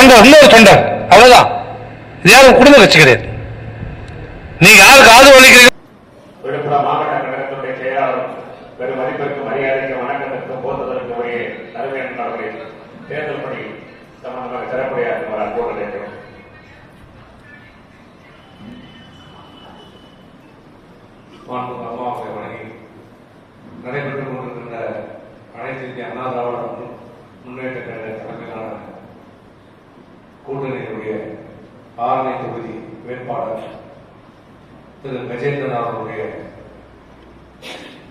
தொண்டர், இன்னொரு தொண்டர், அவ்வளவுதான். இது யாரும் குடும்ப கட்சி கிடையாது. நீங்க யாருக்கு ஆதரவு அளிக்கிறீங்க? விழுப்புரம் மாவட்ட கழகத்துடைய செயலாளர் பெரும் மதிப்பிற்கு மரியாதைக்கு வணக்கத்திற்கு போற்றுதலுக்கு உரிய தலைமையன் அவர்கள் தேர்தல் பணி சம்பந்தமாக சிறப்புரையாற்றுமாறு அன்போடு கேட்கிறோம். அம்மாவை வணங்கி நடைபெற்றுக் கொண்டிருக்கின்ற அனைத்து இந்திய அண்ணா திராவிட முன்னேற்ற கழக தலைமையிலான கூட்டணியினுடைய ஆரணி தொகுதி வேட்பாளர் திரு கஜேந்திரன் அவர்களுடைய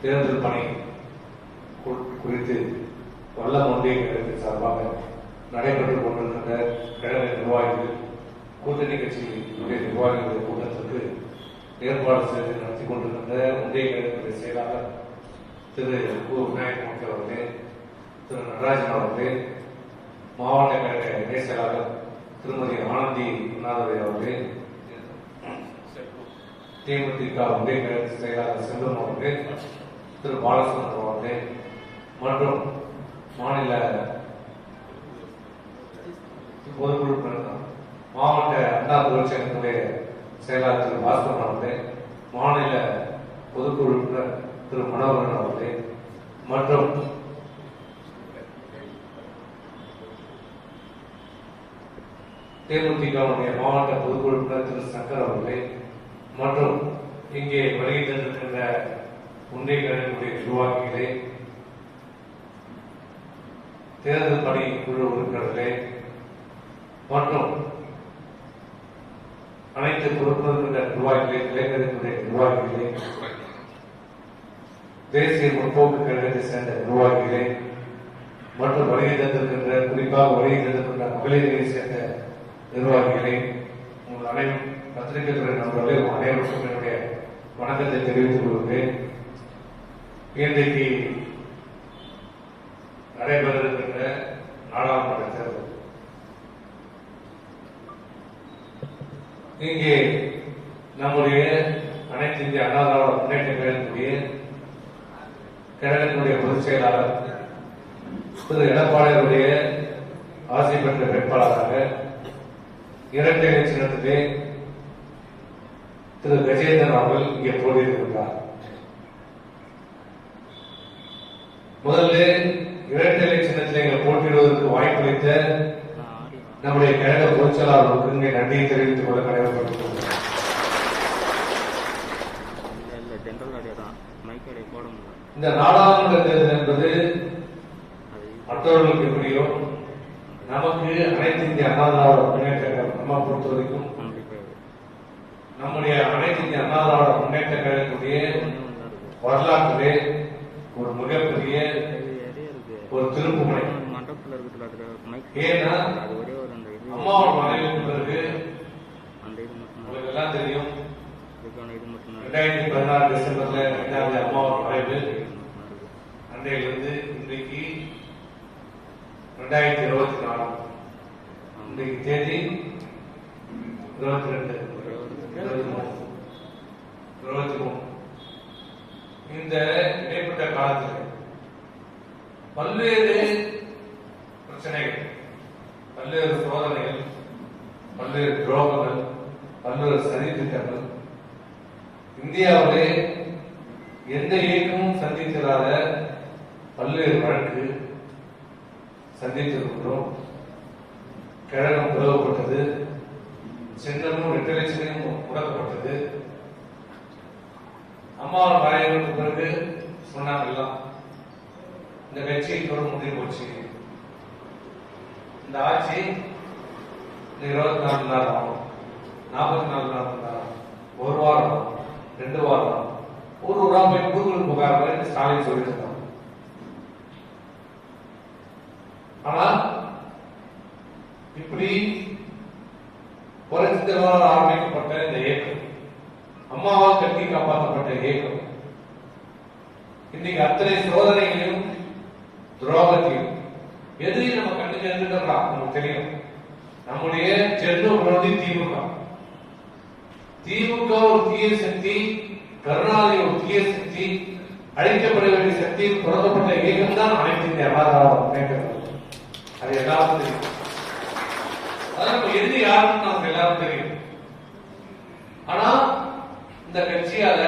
தேர்தல் பணி குறித்து வல்லம் ஒன்றிய கழகத்தின் சார்பாக நடைபெற்றுக் கொண்டிருக்கின்ற கழக நிர்வாகிகள் கூட்டணி கட்சிகளுடைய நிர்வாகிகளுடைய கூட்டத்திற்கு ஏற்பாடு செய்து நடத்தி கொண்டிருக்கின்ற ஒன்றிய கழகத்துடைய செயலாளர் திரு விநாயகமூர்த்தி அவர்களே, திரு நடராஜன் அவர்களே, மாவட்ட கழக இணை செயலாளர் திருமதி ஆனந்தி அண்ணாதுரை அவர்களே, தேமுதிக ஒன்றிய கழக செயலாளர் செல்வம் அவர்களே, திரு பாலசுந்தரம் அவர்களே மற்றும் மாநில பொதுக்குழு மாவட்ட அண்ணா தொழிற்சங்கத்துடைய செயலாளர் திரு பாஸ்கரன் அவர்களே, மாநில பொதுக்குழு உறுப்பினர் திரு மனோகரன் அவர்களே மற்றும் தேமுதிகவுடைய மாவட்ட பொதுக்குழு உறுப்பினர் திரு சங்கர் அவர்களே மற்றும் இங்கே வருகை தந்திருக்கின்ற ஒன்றிய கழகத்துடைய நிர்வாகிகளே, தேர்தல் பணி குழு உறுப்பினர்களே மற்றும் அனைத்து பொறுப்பிருக்கின்ற நிர்வாகிகளே, இளைஞர்களுடைய நிர்வாகிகளே, தேசிய முற்போக்கு கழகத்தை சேர்ந்த நிர்வாகிகளே மற்றும் வருகை தந்திருக்கின்ற குறிப்பாக வருகை தந்திருக்கின்ற மகளிரை சேர்ந்த நிர்வாகிகளே, உங்கள் அனைவரும் பத்திரிகை துறை நண்பர்களே, அனைவருக்கும் என்னுடைய வணக்கத்தை தெரிவித்துக் கொள்கிறேன். இன்றைக்கு நடைபெற இருக்கின்ற நாடாளுமன்ற தேர்தல் இங்கே நம்முடைய அனைத்து இந்திய அண்ணா திராவிட முன்னேற்ற கழகத்துடைய கழகத்தினுடைய பொதுச் செயலாளர் திரு எடப்பாடியுடைய ஆசை பெற்ற வேட்பாளராக இரட்டை சின்னத்திலே திரு கஜேந்திரன் அவர்கள் இங்கே போட்டியிட்டிருக்கிறார். முதல்ல இரட்டை சின்னத்திலே போட்டியிடுவதற்கு வாய்ப்பளித்த நம்முடைய கழக பொதுச் செயலாளர்களுக்கு இங்கே நன்றியை தெரிவித்துக் கொள்ள கடமைப்பட்டுள்ளோம். இந்த நாடாளுமன்ற தேர்தல் என்பது மற்றவர்களுக்கு எப்படியோ நமக்கு அனைத்து இந்திய அண்ணா திராவிட முன்னேற்ற கழகம் நம்ம பொறுத்த வரைக்கும் நம்முடைய அனைத்து இந்திய அண்ணா திராவிட முன்னேற்ற கழகத்துடைய வரலாற்றிலே ஒரு மிகப்பெரிய ஒரு திருப்புமுனை. ஏன்னா அம்மாவோட மறைவுக்கு பிறகு உங்களுக்கு எல்லாம் தெரியும், 2016 டிசம்பர்ல 5ஆவது அம்மாவோட மறைவு. அன்றையிலிருந்து இன்றைக்கு 2024 இன்றைக்கு தேதி 22 23. இந்த இடைப்பட்ட காலத்தில் பல்வேறு பிரச்சனைகள், பல்வேறு சோதனைகள், பல்வேறு துரோகங்கள், பல்வேறு சதி திட்டங்கள் இந்தியாவிலே எந்த இயக்கமும் சந்தித்திராத பல்வேறு வழக்கு சந்தித்திருக்கிறோம். கழகம் பிளவுபட்டது, சின்னமும் இரட்டை சின்னமும் முடக்கப்பட்டது. அம்மாவின் மறைவுக்கு பிறகு சொன்னாங்கெல்லாம் இந்த கட்சி தொடர்ந்து முடிவு போச்சு, இந்த ஆட்சி 24 நாள் ஆகும், 44 நாள் ஆகும், ஒரு வாரம், 2 வாரம், ஒரு போய் கூடுதல் புகார் ஸ்டாலின் சொல்லிட்டு இருக்காங்க. ஆனா இப்படி புரட்சித்தலைவரால் ஆரம்பிக்கப்பட்ட இந்த இயக்கம், அம்மாவால் கட்டி காப்பாற்றப்பட்ட இயக்கம் இன்னைக்கு அத்தனை சோதனைகளையும் துரோகத்தையும் எதிரி நம்ம கண்ணுக்கு இருந்துக்கலாம். நமக்கு தெரியும், நம்முடைய ஜென்ம திமுக திமுக ஒரு தீய சக்தி, கருணாநிதி ஒரு தீய சக்தி, அழிக்கப்பட வேண்டிய சக்தி, தொடங்கப்பட்ட இயக்கம் தான் அனைத்து இந்திய அண்ணா திராவிட முன்னேற்ற கழகம். அது எல்லாருக்கும் தெரியும். அதான் நம்ம எதிரி யாருன்னு நமக்கு எல்லாரும் தெரியும். ஆனா இந்த கட்சியால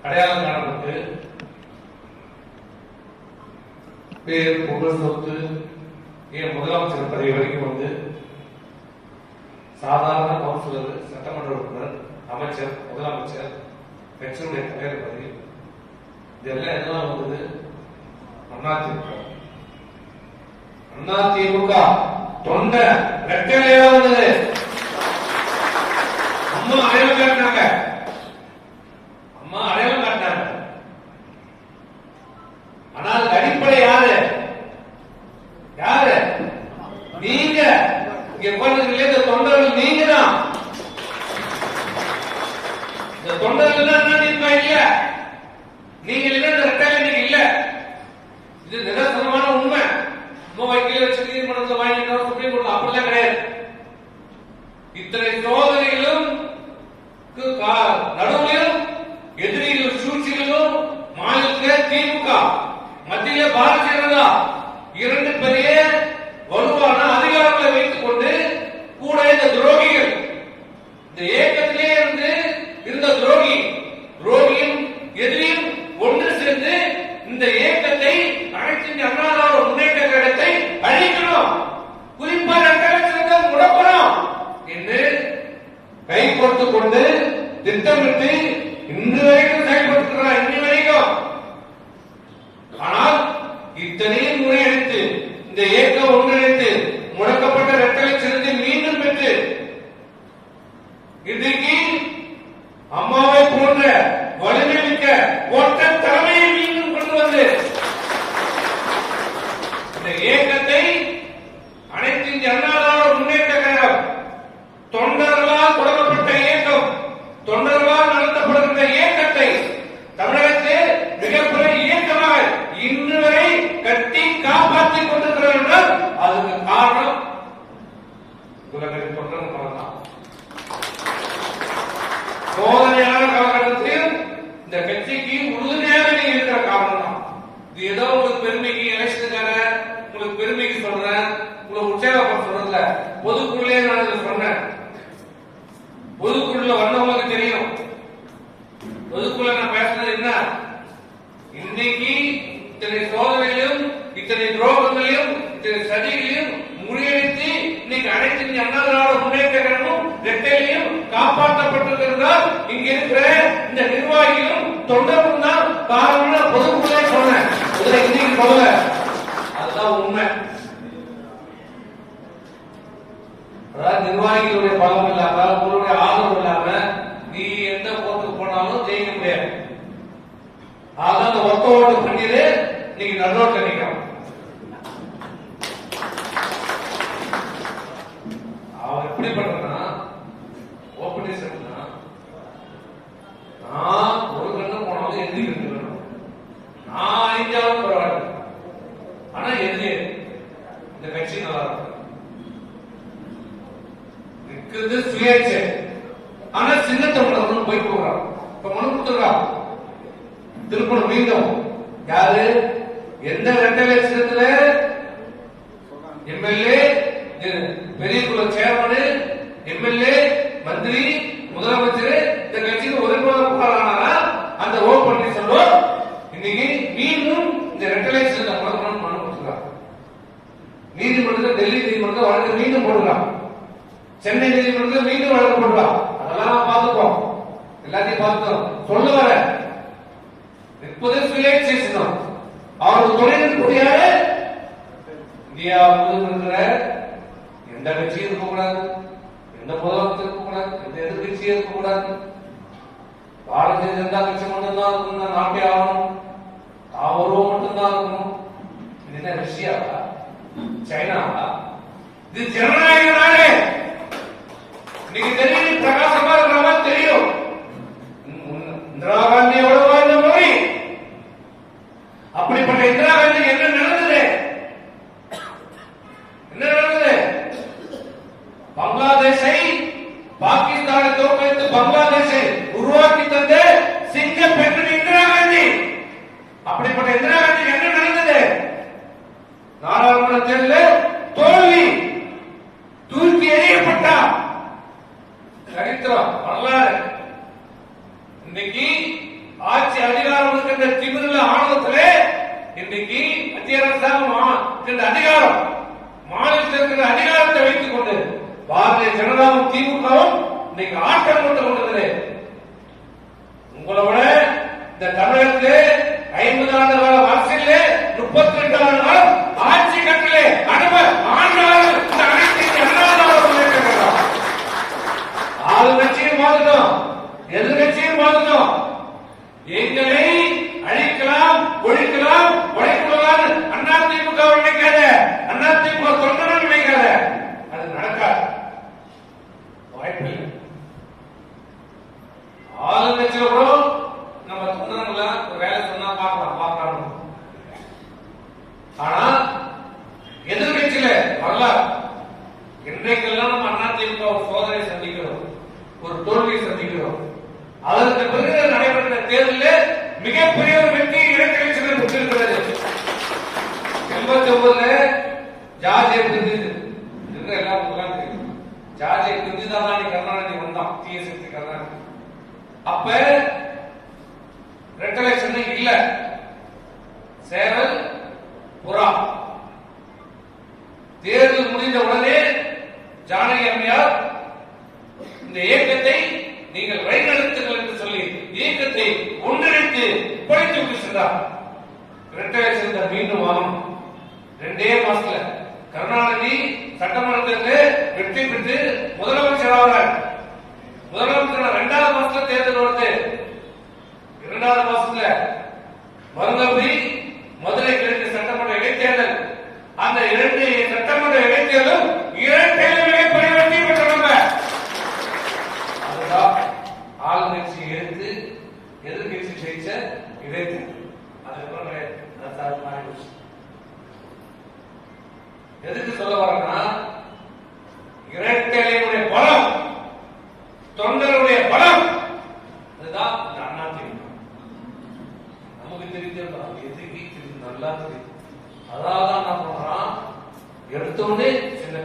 அடையாளம் காணப்பட்டு பேர் புகழ் சொத்து ஏன் முதலமைச்சர் பதவி வரைக்கும் வந்து சாதாரண கவுன்சிலர், சட்டமன்ற உறுப்பினர், அமைச்சர், முதலமைச்சர், கட்சியுடைய தலைவர் பதவி இதெல்லாம் எல்லாம் வந்தது அதிமுக தொண்டை ரெட்டையிலேயே வந்தது. அம்மா அடையாளம் காட்டினாங்க, ஆனால் அதுக்கு அடிப்படை யாரு? நீங்க இங்க உட்கார்ந்து இந்த தொண்டர்கள் நீங்க தான். இந்த தொண்டர்கள் தான் இல்ல, நீங்க இல்ல, இந்த ரெட்டையில நீங்க இல்ல. இது நிதர்சனமான உண்மை. வைக்கல வச்சு நீதிமன்றத்தை வாங்கிட்டோம், சுப்ரீம் கோர்ட் அப்படிலாம் கிடையாது. இத்தனை சோதனைகளும் நடுவிலும் எதிரிகள் சூழ்ச்சிகளும் மாநிலத்தில் திமுக, மத்திய பாரதிய ஜனதா இரண்டு பெரிய வலுவான அதிகாரங்களை வைத்துக் கொண்டு கூட இந்த துரோகிகள், இந்த இயக்கத்திலே இருந்து இருந்த துரோகியும் எதிரியும் ஒன்று சேர்ந்து இந்த இயக்கத்தை அனைத்து அண்ணா திராவிட முன்னேற்ற கழகத்தை அழிக்கணும், குறிப்பாக முடக்கணும் என்று கை கொடுத்துக் கொண்டு திட்டமிட்டு இன்று வரைக்கும் செயல்படுத்துகிறார். இன்னி வரைக்கும். ஆனால் இத்தனையும் முறையடித்து இந்த இயக்கம் ஒன்றிணைத்து முடக்கப்பட்ட ரெட்டலை சின்னத்தை மீண்டும் பெற்று இன்றைக்கு அம்மாவை போன்ற வலிமை மிக்க ஒற்ற தலைமையை மீண்டும் கொண்டு வந்து இந்த இயக்கத்தை அனைத்து இந்திய அண்ணா திராவிட முன்னேற்ற கழகம் தொண்டர்களால் தொடங்கப்பட்ட இயக்கம், தொண்டர்களால் நடத்தப்படுகின்ற இயக்கத்தை தமிழகத்தில் மிகப்பெரிய இயக்கமாக இன்று வரை கட்டி காப்பாற்றிக் கொண்டிருக்கிறார் என்றால் அதுக்கு காரணம் தொண்டர்கள் தான். சோதனையான காலகட்டத்தில் இந்த கட்சிக்கு உறுதுணையாக நீங்க இருக்கிற காரணம் தான். இது ஏதோ உங்களுக்கு பெருமைக்கு எலெக்ஷனுக்காக உங்களுக்கு பெருமைக்கு சொல்றேன், உங்களுக்கு உற்சாகப்பட சொல்றதுல பொதுக்குள்ளே நான் இதை சொன்னேன். பொதுக்குள்ள வந்தவங்களுக்கு தெரியும். பொதுக்குள்ள நான் பேசுறது என்ன, இன்னைக்கு இத்தனை சோதனைகளையும் இத்தனை துரோகங்களையும் இத்தனை சதிகளையும் முறியடித்து இன்னைக்கு அனைத்து இந்திய அண்ணா திராவிட முன்னேற்ற கழகமும் ரெட்டையிலையும் காப்பாற்றப்பட்டிருக்கிறார். இங்க இருக்கிற இந்த நிர்வாகிகளும் தொண்டரும் தான் காரணம். பொதுக்குள்ளே சொன்னேன், இன்னைக்கு சொல்லல, அதுதான் உண்மை. அதாவது நிர்வாகிகளுடைய பலம் இல்லாம உங்களுடைய ஆதரவு இல்லாம நீ எந்த போட்டுக்கு போனாலும் ஜெயிக்க முடியாது. அதான் அந்த ஒத்த ஓட்டு பண்ணிட்டு நீங்க நடுரோட்ல நிற்கும். அவன் எப்படி பண்றா ஓப்பனிசம், நான் ஒரு கண்ணு போனாலும் எதிரி கண்ணு, நான் அழிஞ்சாலும் பரவாயில்ல, ஆனா எதிரி இந்த கட்சி நல்லா இருக்கும். சுயேட்சை, ஆனா சின்னத்தை போய் போகிறான். இப்ப மனு கொடுத்துருக்கான் திருப்பணம் மீண்டும் யாரு எந்த ரெட்டலை சின்னத்துல எம்எல்ஏ, பெரிய குல சேர்மன், எம்எல்ஏ, மந்திரி, முதலமைச்சர் இந்த கட்சிக்கு ஒருங்கிணைப்பாளரான அந்த ஓ பன்னீர்செல்வம் இன்னைக்கு மீண்டும் இந்த ரெட்டலை சின்னத்தை மனு கொடுத்துருக்கான். நீதிமன்றத்தில் டெல்லி நீதிமன்றத்தில் வழக்கு மீண்டும் போடுறான், சென்னை நீதிமன்றத்தில் மீண்டும் வழக்கு போடுறான். அதெல்லாம் பார்த்துக்கோம், எல்லாத்தையும் பார்த்துக்கோம். சொல்ல வர இப்போதே சுயேட்சை சின்னம் அவருக்கு தொழில்நுட்படியாக இந்தியா முழுவதும் இருக்கிற எந்த கட்சியும் இருக்கக்கூடாது, எந்த முதலமைச்சர் இருக்கக்கூடாது, எந்த எதிர்கட்சியும் இருக்கக்கூடாது. பாரதிய ஜனதா கட்சி மட்டும்தான் இருக்கணும், நாட்டே ஆகணும், அவரும் மட்டும்தான் இருக்கணும். இது என்ன ரஷ்யாவா, சைனாவா? இது ஜனநாயக நாடு. இன்னைக்கு தெரியும், பிரகாசமா இருக்கிற மாதிரி தெரியும். இந்திரா காந்தியோட வாழ்ந்த மொழி. அப்படிப்பட்ட இந்திரா காந்தி என்ன நடந்தது? என்ன நடந்தது? பங்களாதேஷை, பாகிஸ்தானை தோற்கடித்து பங்களாதேஷை உருவாக்கி தந்த சிங்க பெண் இந்திரா காந்தி. அப்படிப்பட்ட இந்திரா காந்தி என்ன நடந்தது? நாடாளுமன்ற தேர்தலில் தோல்வி, தூக்கி எறியப்பட்டா சரித்திரம் வரலாறு. இன்னைக்கு ஆட்சி அதிகாரம் இருக்கின்ற திமிரில ஆணவத்திலே இன்னைக்கு மத்திய அரசாங்கம் இருக்கின்ற அதிகாரம், மாநிலத்தில் இருக்கிற அதிகாரத்தை வைத்துக் கொண்டு பாரதிய ஜனதாவும் திமுகவும் இன்னைக்கு ஆட்டம் கொண்டு கொண்டது. உங்களை விட இந்த தமிழகத்திலே 50 ஆண்டு கால அரசியலே 32 ஆண்டு காலம் ஆட்சி கட்டிலே ஆண்டாளர் இந்த அனைத்து ஆளுங்கட்சியும் மாறணும், எதிர்கட்சியும் மாறணும். எங்களை அழிக்கலாம், ஒழிக்கலாம், உடைக்கலாம் அண்ணா திமுக நினைக்காத, அண்ணா திமுக தொண்டர்கள் நினைக்காத, அது நடக்காது, வாய்ப்பில்லை. ஆளுங்கட்சியில கூட நம்ம தொண்டர்கள ஒரு வேலை சொன்னா பார்க்கலாம். ஆனா எதிர்கட்சியில வரலாறு இன்றைக்கெல்லாம் நம்ம அண்ணா திமுக ஒரு சோதனை சந்திக்கிறோம், ஒரு தோல்வியை சந்திக்கிறோம். அதற்கு பிறகு நடைபெற்ற தேர்தலில் மிகப்பெரிய ஒரு வெற்றி இலக்கணத்தில் பெற்றிருக்கிறது. 89 ஜார்ஜை பிரிஞ்சு எல்லாம் தெரியும். ஜார்ஜை பிரிஞ்சுதான் கருணாநிதி வந்தான், டிஎஸ்எஸ்சி கருணாநிதி. அப்ப ரெட்டலேஷன் இல்ல, சேவல் புறா. தேர்தல் முடிந்த உடனே ஜானகி அம்மையார் இந்த இயக்கத்தை நீங்கள் வழிநடத்துங்கள் என்று சொல்லி இயக்கத்தை ஒன்றிணைத்து படித்து விட்டு சென்றார். ரெட்டலேஷன் மீண்டும் ஆகும் 2 மாசத்துல கருணாநிதி சட்டமன்றத்தில் வெற்றி பெற்று முதலமைச்சர் ஆகிறார். முதலமைச்சர் 2வது மாசத்துல தேர்தல் வருது. 2வது மாசத்துல மருதபுரி மதுரை கிழக்கு சட்டமன்ற இடைத்தேர்தல். அந்த 2 சட்டமன்ற இடைத்தேர்தலும் இரட்டையிலே பரிவர்த்தி பெற்றவங்க. அதுதான் ஆளுங்கட்சி எடுத்து எதிர்கட்சி ஜெயிச்ச இடைத்தேர்தல். அதுக்கப்புறம் மாறிடுச்சு. எதுக்கு சொல்ல வரேன்னா, இரட்டையினுடைய பலம், தொண்டருடைய பலம், அதுதான் அண்ணா திமுக. நமக்கு தெரிஞ்சது எதுக்கு நல்லா தெரியும். அதாவது என்ன பண்றான், எடுத்தோடனே சின்ன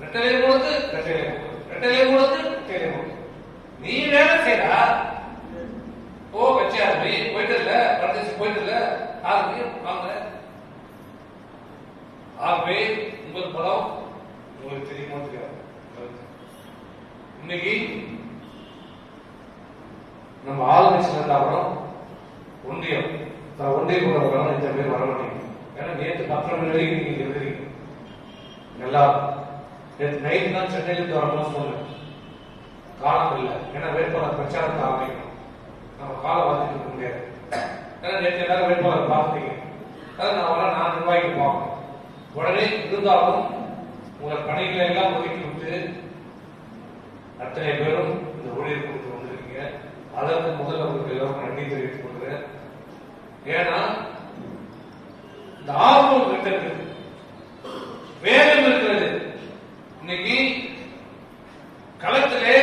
ரெட்டலை போடுறது, ரெட்டலை போடுறது, நீ வேலை செய்யறா ஓ கட்சி ஆரம்பி போயிட்டு இல்ல, பிரதேசம் போயிட்டு இல்ல, ஆரம்பி வாங்க. ஆகவே உங்கள் பலம் உங்களுக்கு தெரியுமா தெரியாது. இன்னைக்கு நம்ம ஆளுநர் இருந்தாலும் ஒன்றியம் ஒன்றியம் இந்த பேர் வர மாட்டீங்க. ஏன்னா நேற்று 10 மணி வரைக்கும் நீங்க இருக்கிறீங்க. எல்லாரும் நேற்று நைட் தான் சென்னையிலிருந்து வரணும் சொன்னேன். காலம் இல்லை, ஏன்னா வேட்பாளர் பிரச்சாரத்தை ஆரம்பிக்கணும். நம்ம காலம் பார்த்துட்டு இருக்க முடியாது. ஏன்னா நேற்று எல்லாரும் வேட்பாளர் பார்த்துட்டீங்க. அதான் நான் வர 4 ரூபாய்க்கு பார்க்கணும். உடனே இருந்தாலும் உங்கள் பணிகளை எல்லாம் ஒதுக்கி விட்டு அத்தனை பேரும் இந்த ஊழியர் கொடுத்து வந்திருக்கீங்க. அதற்கு முதல்ல உங்களுக்கு எல்லோரும் நன்றி தெரிவித்துக் கொள்கிறேன். ஏன்னா இந்த ஆர்வம் இருக்கிறது, வேகம் இருக்கிறது. இன்னைக்கு களத்திலே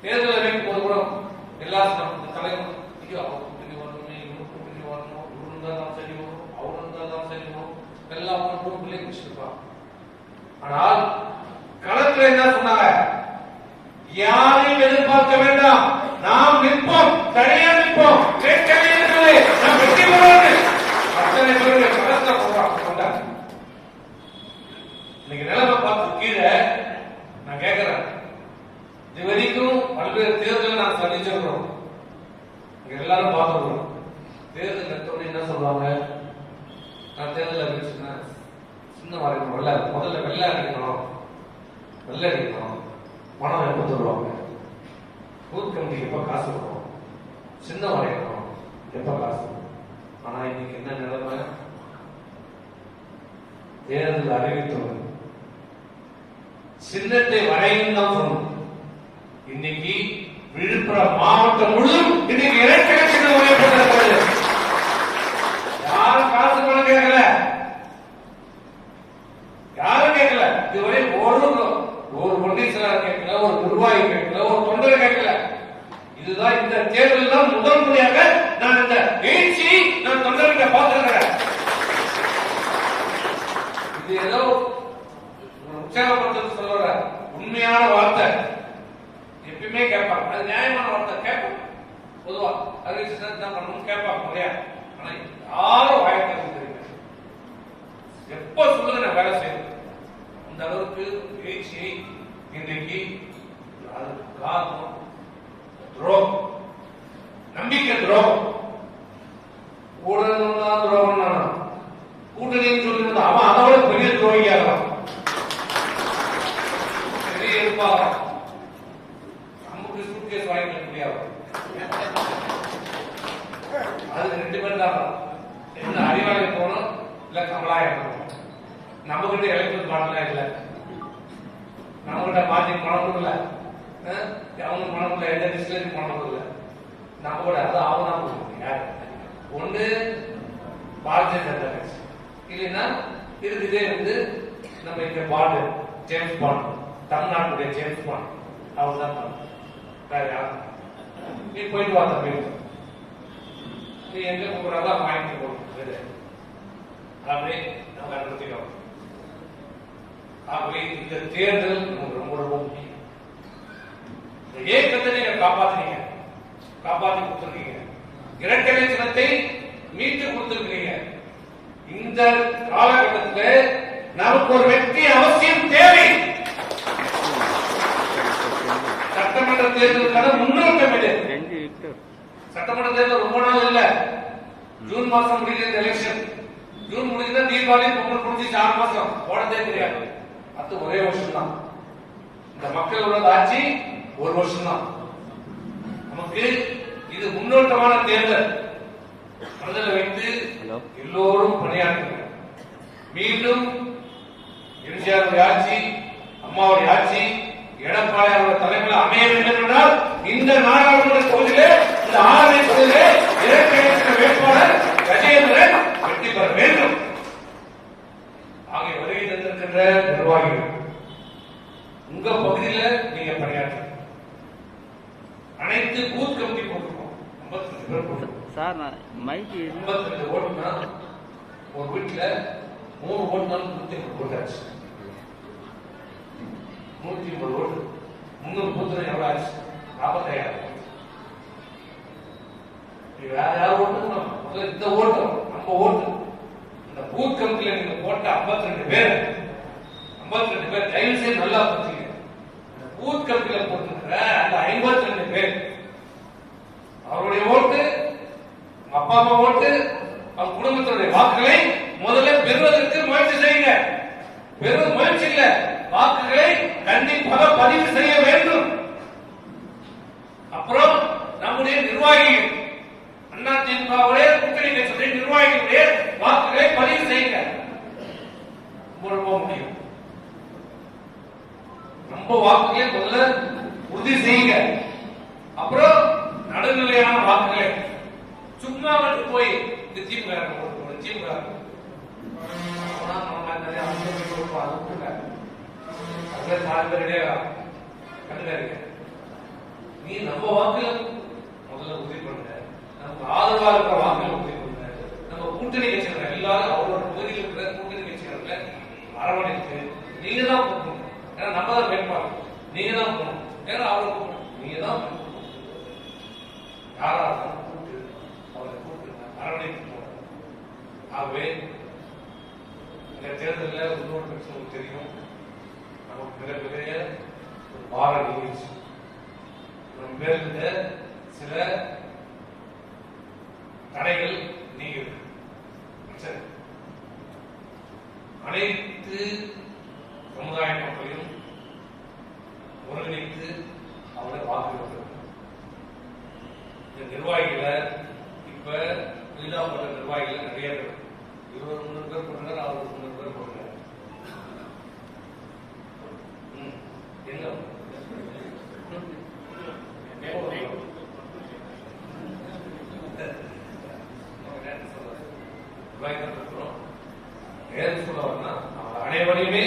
தேர்தல் அறிவிக்கும் போது கூட எல்லா தலைவரும் கூட்டணி வரணுமே, இவங்க கூட்டணி வரணும், இவரு இருந்தா தான் சரி வரும், அவரு இருந்தா தான் சரி வரும், எல்லாம் பிள்ளை வச்சிருப்பான். ஆனால் களத்தில் என்ன சொன்னாங்க, யாரையும் எதிர்பார்க்க வேண்டாம், நாம் நிற்போம், தனியா நிற்போம், நாம் வெற்றி பெறுவோம். அத்தனை பேருடைய களத்தை கொண்டாங்க. இன்னைக்கு நிலைமை பார்த்து கீழே நான் கேட்கிறேன், இது வரைக்கும் பல்வேறு தேர்தலை நான் சந்திச்சிருக்கிறோம். எல்லாரும் பார்த்துக்கிறோம். தேர்தல் எடுத்தோட என்ன சொல்லுவாங்க, நான் தேர்தல் அறிவிச்சுன்னா சின்ன வரைக்கும் முதல்ல வெள்ளை அடிக்கணும், பணம் எப்ப தருவாங்க, பூத் கமிட்டிக்கு எப்ப காசு வரும், சின்ன வரைக்கணும் எப்ப காசு. ஆனா இன்னைக்கு என்ன நிலைமை, தேர்தல் அறிவித்தவங்க சின்னத்தை வரையும் தான் சொன்னோம். இன்னைக்கு விழுப்புரம் மாவட்டம் முழுவதும் இன்னைக்கு இரட்டை சின்னம் வரையப்பட்டிருக்கிறது. யாரும் காசு பணம் கேட்கல, யாரும் கேட்கல. இதுவரை ஒரு பொன்னீஸ்வரர் கேட்கல, ஒரு நிர்வாகி கேட்கல, ஒரு தொண்டர் கேட்கல. இதுதான் இந்த தேர்தல் தான் முதல் முறையாக நான் இந்த எழுச்சியை நான் தொண்டர்கிட்ட பார்த்திருக்கிறேன். இது இது ஏதோ உற்சாகப்படுத்த சொல்ற உண்மையான வார்த்தை எப்பயுமே கேட்பாங்க. அது நியாயமான வார்த்தை கேட்பாங்க. பொதுவா அறிவிச்சு தான் பண்ணணும் கேட்பாங்க இல்லையா? ஆனா யாரும் வாய்ப்பு தெரியும் எப்ப சொல்லுங்க நான் வேலை செய்யணும் அந்த அளவுக்கு பேச்சு இன்றைக்கு அதுக்கு காரணம் துரோகம், நம்பிக்கை துரோகம். ஊடகம் தான் துரோகம், கூட்டணின்னு சொல்லிட்டு அவன் அதோட பெரிய துரோகியாகிறான், பெரிய இருப்பாகிறான். நமக்கு சூட்கேஸ் வாங்கிக்க முடியாது. அது 2 பேர் தான். என்ன அறிவாலய போனோம் இல்ல கமலாயம் நம்ம கிட்ட எலக்ட்ரிக் பாட்டிலாம் இல்ல, நம்ம கிட்ட மார்ஜின் பணமும் இல்ல, அவங்க பணம் இல்ல, எந்த டிஸ்பிளேயும் பணமும் இல்ல. நம்ம கூட அது ஆவணம் யாரு ஒண்ணு பாரதிய ஜனதா கட்சி இல்லைன்னா இதே வந்து நம்ம இந்த பாண்டு ஜேம்ஸ் பாண்ட், தமிழ்நாட்டுடைய ஜேம்ஸ் பாண்ட், அவர் தான் வேற யாரும். நீ போயிட்டு வா தம்பி, நீ எங்க கூப்பிடறதா வாங்கிட்டு போகுது அப்படி நம்ம நடத்திக்கிறோம். ஆகவே இந்த தேர்தல் நமக்கு ரொம்ப ரொம்ப முக்கியம். இந்த ஏக்கத்தை நீங்க காப்பாத்துறீங்க, காப்பாற்றி கொடுத்துருக்கீங்க, இரட்டை சின்னத்தை மீட்டு கொடுத்திருக்கிறீங்க. இந்த காலகட்டத்தில் நமக்கு ஒரு வெற்றி அவசியம் தேவை. சட்டமன்ற தேர்தலுக்கான முன்னோட்டம் இது. சட்டமன்ற தேர்தல் ரொம்ப நாள் இல்ல, ஜூன் மாசம் முடிக்கிற எலெக்ஷன், ஜூன் முடிஞ்சா தீபாவளி பொங்கல் முடிஞ்சு 6 மாசம் போனதே தெரியாது. அது ஒரே வருஷம் தான். இந்த மக்களோட ஆட்சி 1 வருஷம் தான். நமக்கு இது முன்னோட்டமான தேர்தல். மனதில் வைத்து எல்லோரும் பணியாற்றுங்க. மீண்டும் எம்ஜிஆருடைய ஆட்சி, அம்மாவுடைய ஆட்சி, எடப்பாடி அவருடைய தலைமையில் அமைய வேண்டும் என்றால் இந்த நாடாளுமன்ற தொகுதியிலே, இந்த 6 தொகுதியிலே இரட்டை வேட்பாளர் கஜேந்திரன் வெற்றி பெற வேண்டும். ஆகிய வருகை தந்திருக்கின்ற நிர்வாகிகள் உங்க பகுதியில் நீங்க பணியாற்ற அனைத்து பூத் கமிட்டி போட்டிருக்கோம். 52 பேர் போட்டிருக்கோம் சார். நான் மைக்கு 52 ஓட்டுனா ஒரு வீட்டுல 3 ஓட்டுனாலும் 150 போட்டாச்சு. 150 ஓட்டு 300 பூத்துல எவ்வளவு ஆச்சு? 45,000. வேற யாரும் ஓட்டு இந்த ஓட்டு நம்ம ஓட்டு. இந்த பூத் கமிட்டியில நீங்க போட்ட 52 பேர் தயவு செய்து நல்லா புரிஞ்சுங்க. பூத் கமிட்டியில போட்டிருக்கிற அந்த 52 பேர் அவருடைய ஓட்டு, அப்பா அம்மா ஓட்டு, அவங்க குடும்பத்தினுடைய வாக்குகளை முதல்ல பெறுவதற்கு முயற்சி செய்யுங்க. பெரும் முயற்சி இல்ல, வாக்குகளை கண்டிப்பாக பதிவு செய்ய வேண்டும். அப்புறம் நம்முடைய நிர்வாகிகள், அதிமுகவுடைய கூட்டணி கட்சியுடைய நிர்வாகிகளுடைய வாக்குகளை பதிவு செய்யுங்க. ரொம்ப முடியும். நம்ம வாக்குகளை முதல்ல உறுதி செய்யுங்க. அப்புறம் நடுநிலையான வாக்குகளை சும்மா வந்து போய் இந்த திமுக நீ நம்ம வாக்குல முதல்ல உறுதி பண்ணுங்க. நமக்கு ஆதரவா இருக்கிற வாக்குகள் உறுதி பண்ணுங்க. நம்ம கூட்டணி கட்சிகள் எல்லாரும் அவரோட பகுதியில் இருக்கிற கூட்டணி கட்சிகளை அரவணைத்து நீங்க தான் போகணும். ஏன்னா நம்ம தான் வேட்பாளர், நீங்க தான் போகணும். ஏன்னா அவருக்கு நீங்க தான் யாரா கூட்டு அவரை கூட்டு அரவணைத்து போகணும். ஆகவே இந்த தேர்தலில் இன்னொரு பிரச்சனை தெரியும். நமக்கு மிகப்பெரிய ஒரு வார நிகழ்ச்சி. நம்ம பேர்ல சில தடைகள் நீங்க அனைத்து சமுதாய மக்களையும் ஒருங்கிணைத்து அவரை வாக்கு இந்த நிர்வாகிகளை இப்ப புதிதாக போட்ட நிர்வாகிகளை நிறைய பேர் 200-300 பேர் போட்டார், அவர் 300 பேர் போட்டார். அனைவரையுமே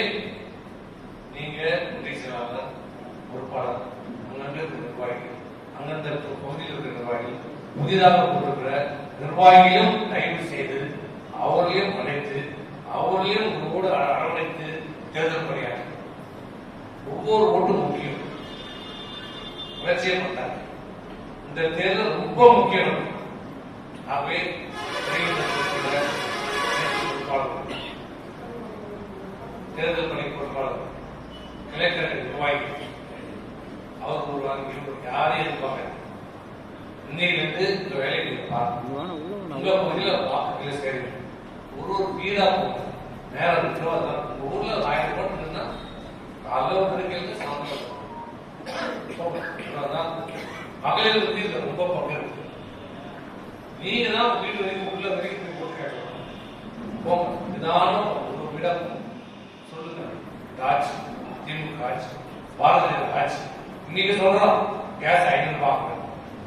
நீங்க உதவி செயலாளர், பொறுப்பாளர், அங்கங்க இருக்கிற நிர்வாகிகள், அந்தந்த பகுதியில் இருக்கிற நிர்வாகிகள், புதிதாக கொண்டிருக்கிற நிர்வாகிகளும் தயவு செய்து அவர்களையும் அழைத்து அவர்களையும் உங்களோடு அரவணைத்து தேர்தல் பணியாற்ற ஒவ்வொரு ஓட்டும் முக்கியம். அலட்சியப்பட்டார். இந்த தேர்தல் ரொம்ப முக்கியம். ஆகவே தேர்தல் பணி பொறுப்பாளர் கலெக்டர் நிர்வாகிகள் அவர் ஒருவாங்க யாரையும் எதிர்பார்க்க இன்னையிலிருந்து இந்த வேலையை உங்க பகுதியில் வாக்குகளை சேருங்க. ஒரு வீடா போகும் நேரம் இருக்கிறதா உங்க ஊர்ல 1000 ஓட்டு இருந்தா காலைல இருக்கிறது சாயந்தரம் மகளிர் தீர்வு ரொம்ப பக்கம். நீங்க தான் வீடு வரைக்கும் உள்ள வரைக்கும் போட்டு கேட்கலாம். போங்க நிதானம் ஒரு வீடா சொல்லுங்க. ஆட்சி திமுக ஆட்சி பாரதிய ஆட்சி இன்னைக்கு சொல்றோம் கேஸ் 500 ரூபாய்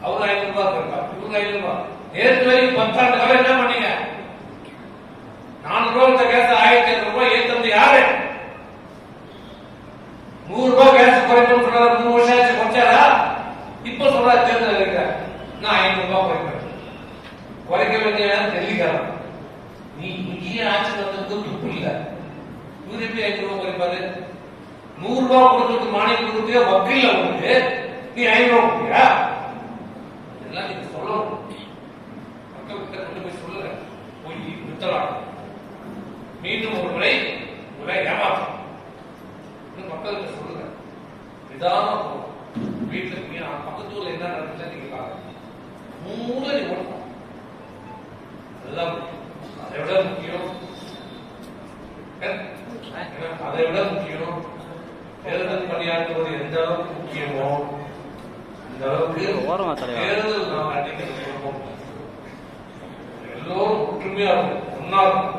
அவர் 500 ரூபாய் இருப்பார் இவங்க 500 ரூபாய். நேற்று வரைக்கும் 10 ஆண்டு காலம் என்ன பண்ணீங்க? 400 ரூபாய் கேஸ் 1500 ரூபாய் ஏற்றது யாரு? 100 ரூபாய் கேஸ் குறைக்கணும்னு சொல்றாரு. 3 வருஷம் ஆச்சு குறைச்சாரா? இப்ப சொல்றாரு தேர்தல் இருக்க நான் 500 ரூபாய் குறைப்பேன். குறைக்க வேண்டிய டெல்லிக்காரன். நீ இங்கேயே ஆட்சி நடந்தது துப்பு இல்ல. இவர் எப்படி 500 ரூபாய் குறைப்பாரு? 100 ரூபாய் கொடுக்கறதுக்கு மானியம் கொடுத்தியா வக்கீல் உங்களுக்கு நீ 500 ரூபாய் கொடுக்கியா? இதெல்லாம் நீங்க சொல்லணும். மக்கள் கிட்ட கொண்டு போய் சொல்லுங்க. போய் வித்தலாம். மீண்டும் ஒரு முறை ஏமாற்றம் மக்கள்கிட்ட சொல்லுங்க. நிதானம் வீட்டுல பக்கத்து ஊர்ல என்ன நடக்குதுன்னு நீங்க பாருங்க. மூணு நீ ஓட்டணும். அதுதான் அதை விட முக்கியம். அதை விட முக்கியம் தேர்தல் பணியாற்றுவது எந்த அளவுக்கு முக்கியமோ அந்த அளவுக்கு தேர்தல் நாம் அடிக்கணும். எல்லோரும் ஒற்றுமையா ஒன்னாகும்.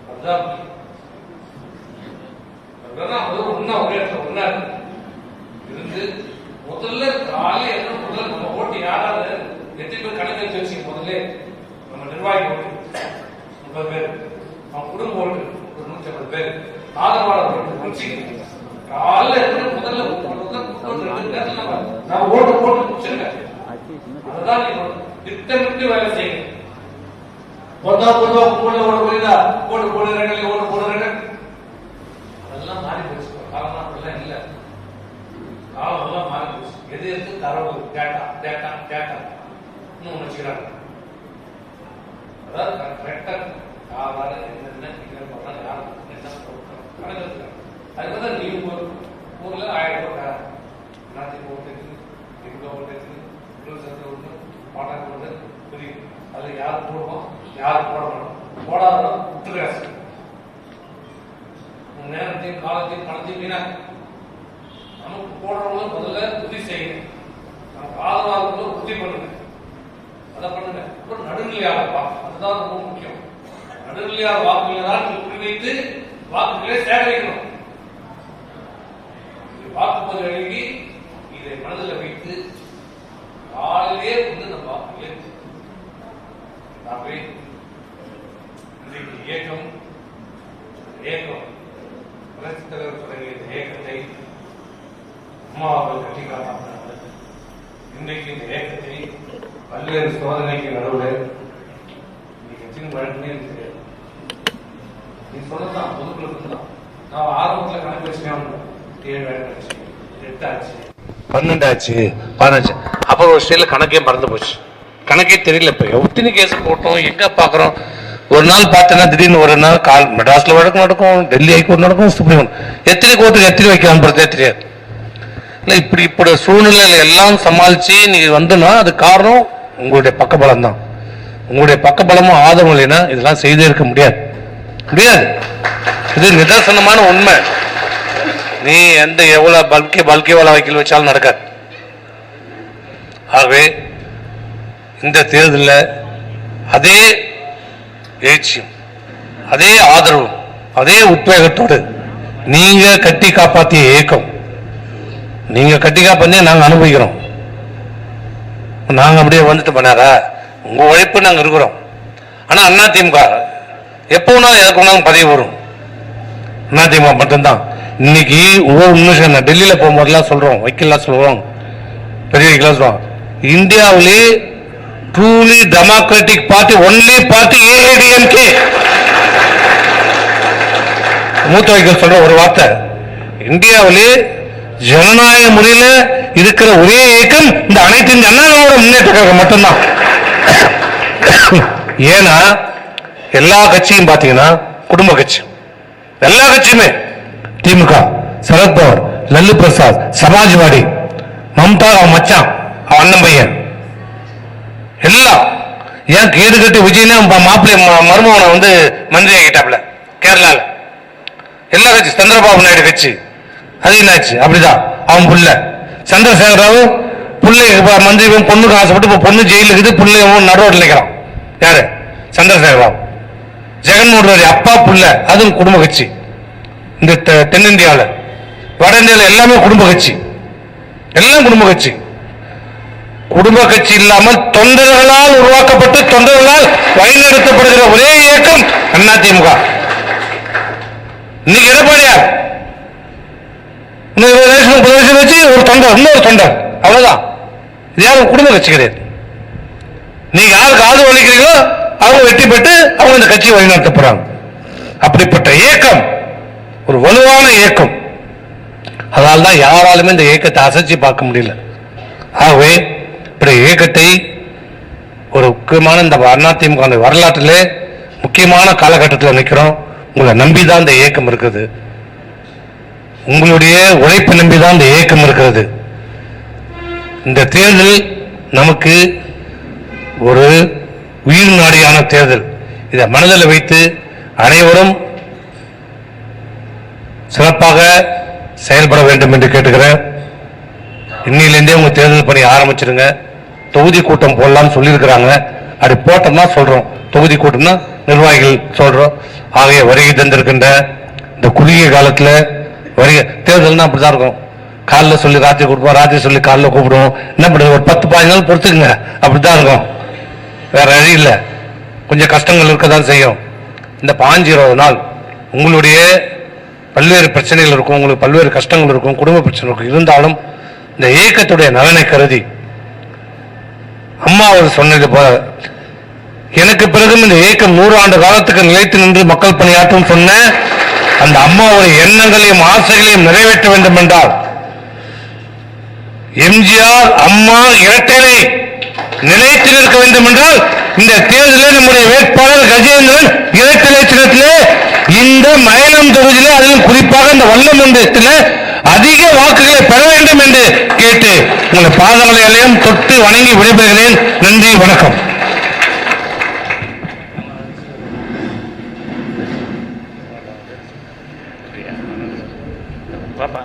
அதுதான் ஒன்னா ஒரே ஒன்னா இருந்து முதல்ல காலையில முதல்ல நம்ம ஓட்டு யாராவது எத்தனை பேர் கணக்கு வச்சு முதல்ல நம்ம நிர்வாகி ஓட்டு 30 பேர், அவன் குடும்ப ஓட்டு ஒரு 150 பேர், ஆதரவாளர் ஓட்டு முடிச்சுக்கணும். காலைல இருந்து முதல்ல நம்ம ஓட்டு போட்டு முடிச்சிருங்க. அதுதான் நீங்க திட்டமிட்டு வேலை செய்யுங்க. பொதுவா ஓட்டு போடுறேன் ஓட்டு போடுறேன் அதெல்லாம் மாறி போச்சு. காலம் அப்படிலாம் இல்ல. காலம் எல்லாம் மாறி போச்சு. எது எது தரவு டேட்டா டேட்டா டேட்டா இன்னும் வச்சுக்கிறாங்க. அதாவது கரெக்டா யாரு என்னென்ன பண்ணலாம் யாரு என்ன கணக்கு அதுக்குதான் நீ ஊர்ல 1000 ரூபாய் நாட்டுக்கு ஓட்டு எங்க ஓட்டு ஒண்ணு பாட்டாக்கு ஒண்ணு புரியுது. அதுல யாரு போடுவோம் யாரு போட மாட்டோம். போடாத விட்டுருக்காசு நேரத்தையும் காலத்தையும் பணத்தையும் வீணா நமக்கு போடுறவங்களும் முதல்ல உறுதி செய்யணும். நமக்கு ஆதரவாளர்களும் உறுதி பண்ணுங்க. அதை பண்ணுங்க. அப்புறம் நடுநிலையாளர் வாக்கு அதுதான் ரொம்ப முக்கியம். நடுநிலையாளர் வாக்குகளை தான் குறிவைத்து வாக்குகளை சேகரிக்கணும். வாக்குப்பதிவு எழுதி இதை மனதில் வைத்து காலையிலே வந்து நம்ம வாக்குகளை இன்றைக்கு இயக்கம் புரட்சித் தலைவர் தொடங்கிய இந்த இயக்கத்தை அம்மா அவர்கள் கட்டி காப்பாற்றினார்கள். இன்றைக்கு இந்த இயக்கத்தை பல்வேறு சோதனைக்கு நடுவில் கட்சியின் வழக்குமே தெரியாது. நீ சொல்லதான் பொதுக்களுக்கு தான் நான் ஆரம்பத்தில் கணக்கு வச்சுக்கேன். 7 ஆச்சு 8 ஆச்சு 12 ஆச்சு 15 அப்புறம் ஒரு ஸ்டேல கணக்கே மறந்து போச்சு. கணக்கே தெரியல. இப்ப எத்தனை கேஸ் போட்டோம் எங்க பாக்குறோம். ஒரு நாள் பார்த்தேன்னா திடீர்னு ஒரு நாள் மெட்ராஸ்ல வழக்கு நடக்கும், டெல்லி ஹைகோர்ட் நடக்கும், சுப்ரீம் கோர்ட் எத்தனை கோர்ட்டுக்கு எத்தனை வைக்கலாம்ன்றதே தெரியாது. இல்லை இப்படி சூழ்நிலையில எல்லாம் சமாளிச்சு நீங்க வந்துன்னா அது காரணம் உங்களுடைய பக்கபலம் தான். உங்களுடைய பக்கபலமும் ஆதரவும் இல்லைன்னா இதெல்லாம் செய்தே இருக்க முடியாது. இது நிதர்சனமான உண்மை. நீ எந்த எவ்வளவு பல்கி வள வைக்கல் வச்சாலும் நடக்காது. ஆகவே இந்த தேர்தலில் அதே எழுச்சியும் அதே ஆதரவும் அதே உத்வேகத்தோடு நீங்க கட்டி காப்பாற்றிய இயக்கம் நீங்க கட்டி காப்பாத்திய நாங்க அனுபவிக்கிறோம். நாங்க அப்படியே வந்துட்டு பண்ணாரா உங்க உழைப்பு நாங்க இருக்கிறோம். ஆனா அதிமுக எப்போ வேணாலும் எதுக்கு வேணாலும் பதவி வரும். அதிமுக மட்டும்தான். இன்னைக்கு ஒவ்வொரு நிமிஷம் டெல்லியில போகும்போதெல்லாம் சொல்றோம், வைக்கலாம் சொல்லுவோம், பெரிய வைக்கலாம் சொல்லுவோம். இந்தியாவிலே truly democratic party only party AIADMK. மூத்த வைக்கல் சொல்ற ஒரு வார்த்தை, இந்தியாவிலே ஜனநாயக முறையில் இருக்கிற ஒரே இயக்கம் இந்த அனைத்து இந்திய அண்ணா திராவிட முன்னேற்ற கழகம் மட்டும்தான். ஏன்னா எல்லா கட்சியும் பாத்தீங்கன்னா குடும்ப கட்சி, எல்லா கட்சியுமே திமுக, சரத்பவார், லல்லு பிரசாத், சமாஜ்வாடி, மம்தா அவன் மச்சான், அவன் அண்ணன் பையன், எல்லாம் ஏன் கேடு கட்டி விஜய்னா மாப்பிள்ளை மருமகனை வந்து மந்திரி ஆகிட்டாப்ல கேரளால. எல்லா கட்சி, சந்திரபாபு நாயுடு கட்சி அது என்னாச்சு அப்படிதான். அவன் புள்ள சந்திரசேகர ராவ் புள்ளை மந்திரி பொண்ணுக்கு ஆசைப்பட்டு இப்ப பொண்ணு ஜெயிலுக்கு இருக்குது, புள்ளை நடுவோடு நினைக்கிறான். யாரு? சந்திரசேகர ராவ். ஜெகன்மோகன் ரெட்டி அப்பா புள்ள, அதுவும் குடும்ப கட்சி. இந்த தென்னிந்தியாவில் வட இந்தியாவில் எல்லாமே குடும்ப கட்சி, எல்லாம் குடும்ப கட்சி. குடும்ப கட்சி இல்லாமல் தொண்டர்களால் உருவாக்கப்பட்டு தொண்டர்களால் வழிநடத்தப்படுகிற ஒரே இயக்கம் அதிமுக. இன்னைக்கு எடப்பாடியார் 30 வருஷம் வச்சு ஒரு தொண்டர், இன்னொரு தொண்டர், அவ்வளவுதான். இது யாரும் குடும்ப கட்சி கிடையாது. நீங்க யாருக்கு ஆதரவு அளிக்கிறீங்களோ அவங்க வெற்றி பெற்று அவங்க இந்த கட்சியை வழிநடத்த போறாங்க. அப்படிப்பட்ட இயக்கம் ஒரு வலுவான இயக்கம். அதனால தான் யாராலுமே இந்த இயக்கத்தை அசைச்சு பார்க்க முடியல. ஆகவே இப்படி இயக்கத்தை ஒரு முக்கியமான இந்த அதிமுக வரலாற்றிலே முக்கியமான காலகட்டத்தில் நிற்கிறோம். உங்களை நம்பிதான் இந்த இயக்கம் இருக்குது, உங்களுடைய உழைப்பை நம்பிதான் இந்த இயக்கம் இருக்கிறது. இந்த தேர்தல் நமக்கு ஒரு உயிர் நாடியான தேர்தல். இதை மனதில் வைத்து அனைவரும் சிறப்பாக செயல்பட வேண்டும் என்று கேட்டுக்கிறேன். இன்னிலிருந்தே உங்க தேர்தல் பணி ஆரம்பிச்சிருங்க. தொகுதி கூட்டம் போடலாம்னு சொல்லியிருக்கிறாங்க. அப்படி போட்டோம்னா சொல்றோம், தொகுதி கூட்டம்னா நிர்வாகிகள் சொல்றோம். ஆகிய வருகை தந்திருக்கின்ற இந்த குறுகிய காலத்தில் வருகை தேர்தல்னா அப்படிதான் இருக்கும். காலில் சொல்லி ராத்திரி கூப்பிடுவோம், ராத்திரி சொல்லி காலில் கூப்பிடுவோம். என்ன பண்ணுறது, ஒரு 10-15 நாள் பொறுத்துக்குங்க, அப்படித்தான் இருக்கும். வேற வழி இல்லை. கொஞ்சம் கஷ்டங்கள் இருக்கதான் செய்யும். இந்த 5-20 நாள் உங்களுடைய பல்வேறு பிரச்சனைகள் இருக்கும், உங்களுக்கு பல்வேறு கஷ்டங்கள் இருக்கும், குடும்ப பிரச்சனை இருக்கும். இருந்தாலும் இந்த இயக்கத்துடைய நலனை கருதி அம்மா அவர் சொன்னது போல எனக்கு பிறகும் இந்த இயக்கம் 100 ஆண்டு காலத்துக்கு நிலைத்து நின்று மக்கள் பணியாற்றும் சொன்ன அந்த அம்மாவுடைய எண்ணங்களையும் ஆசைகளையும் நிறைவேற்ற வேண்டும் என்றால் எம்ஜிஆர் அம்மா இரட்டையை நிலைத்து நிற்க வேண்டும் என்றால் இந்த தேர்தலில் நம்முடைய வேட்பாளர் கஜேந்திரன் இரட்டை சின்னத்திலே இந்த மயிலம் தொகுதியிலே அதிலும் குறிப்பாக இந்த வல்லமண்டலத்தில் அதிக வாக்குகளை பெற வேண்டும் என்று கேட்டு உங்கள் பாதங்களையும் தொட்டு வணங்கி விடைபெறுகிறேன். நன்றி, வணக்கம். பாப்பா